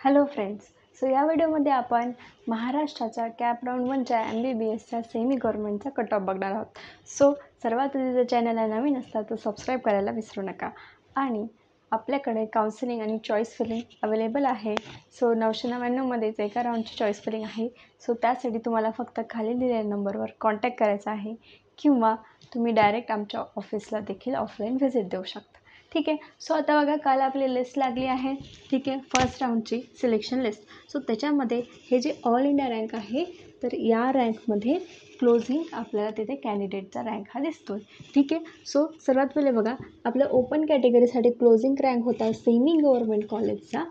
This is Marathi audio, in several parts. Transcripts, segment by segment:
Hello friends. सो या व्हिडिओमध्ये आपण महाराष्ट्राच्या कॅप राऊंड 1च्या MBBSच्या सेमी गव्हर्नमेंटचा कट ऑफ बघणार आहोत. सो सर्वात आधी जर चॅनलला नवीन असतात तर सबस्क्राईब करायला विसरू नका. आणि आपल्याकडे काउन्सिलिंग आणि चॉईस फिलिंग अवेलेबल आहे. सो 999मध्येच एका राऊंडची चॉईस फिलिंग आहे. सो त्यासाठी तुम्हाला फक्त खाली दिलेल्या नंबरवर कॉन्टॅक्ट करायचा आहे किंवा तुम्ही डायरेक्ट आमच्या ऑफिसला देखील ऑफलाईन व्हिजिट देऊ शकता. ठीक आहे. सो आता बघा, काल आपली लिस्ट लागली आहे. ठीक आहे, फर्स्ट राऊंडची सिलेक्शन लिस्ट. सो त्याच्यामध्ये हे जे ऑल इंडिया रँक आहे, तर या रँकमध्ये क्लोजिंग आपल्याला तिथे कॅन्डिडेटचा रँक हा दिसतो आहे. ठीक आहे. सो सर्वात पहिले बघा, आपल्या ओपन कॅटेगरीसाठी क्लोजिंग रँक होता सेमी गव्हर्नमेंट कॉलेजचा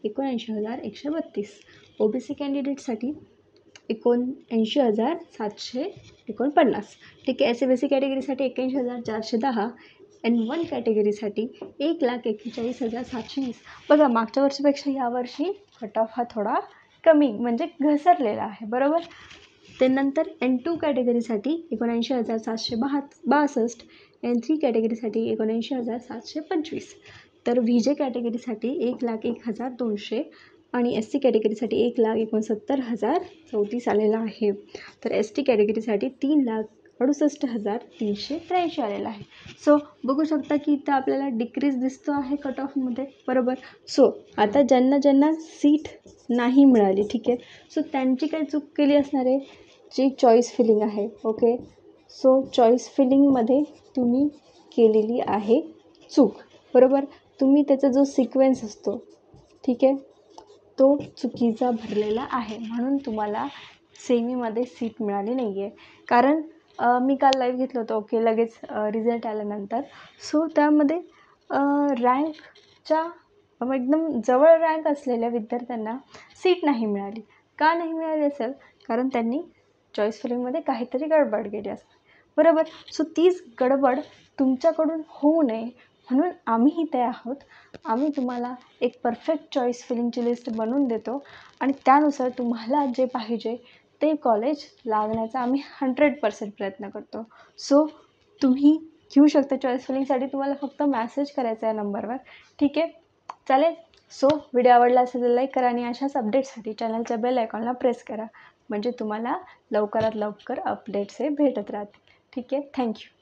79,132. OBC कॅन्डिडेटसाठी 79,749. ठीक आहे. SC/BC कॅटेगरीसाठी 81,410. N1 कॅटेगरीसाठी 1,41,720. बघा, मागच्या वर्षीपेक्षा यावर्षी कट ऑफ हा थोडा कमी म्हणजे घसरलेला आहे, बरोबर. त्यानंतर N2 कॅटेगरीसाठी 79,762. N3 कॅटेगरीसाठी 79,725. तर VJ कॅटेगरीसाठी 1,01,200 आणि SC कॅटेगरीसाठी 1,69,034 आलेला आहे. तर ST कॅटेगरीसाठी 3,68,383 आलेला आहे. सो बघू शकता की इथं आपल्याला डिक्रीज दिसतो आहे कट ऑफमध्ये, बरोबर. सो आता ज्यांना सीट नाही मिळाली, ठीक आहे, सो त्यांची काय चूक केली असणार आहे, जी चॉईस फिलिंग आहे. ओके. सो चॉईस फिलिंगमध्ये तुम्ही केलेली आहे चूक, बरोबर. तुम्ही त्याचा जो सिक्वेन्स असतो, ठीक आहे, तो चुकीचा भरलेला आहे, म्हणून तुम्हाला सेमीमध्ये सीट मिळाली नाही आहे. कारण मी काल लाईव्ह घेतलं होतं, ओके, लगेच रिझल्ट आल्यानंतर. सो त्यामध्ये रँकच्या एकदम जवळ रँक असलेल्या विद्यार्थ्यांना सीट नाही मिळाली. का नाही मिळाली असेल? कारण त्यांनी चॉईस फिलिंगमध्ये काहीतरी गडबड केली असेल, बरोबर. सो तीच गडबड तुमच्याकडून होऊ नये म्हणून आम्ही इथे आहोत. आम्ही तुम्हाला एक परफेक्ट चॉईस फिलिंगची लिस्ट बनवून देतो आणि त्यानुसार तुम्हाला जे पाहिजे ते कॉलेज लागण्याचा आम्ही 100% प्रयत्न करतो. सो तुम्ही घेऊ शकता चॉईस फिलिंगसाठी. तुम्हाला फक्त मॅसेज करायचा आहे नंबरवर, ठीक आहे, चालेल. सो व्हिडिओ आवडला असेल तर लाईक करा आणि अशाच अपडेट्ससाठी चॅनलच्या बेल आयकॉनला प्रेस करा, म्हणजे तुम्हाला लवकरात लवकर अपडेट्स हे भेटत राहतील. ठीक आहे. थँक्यू.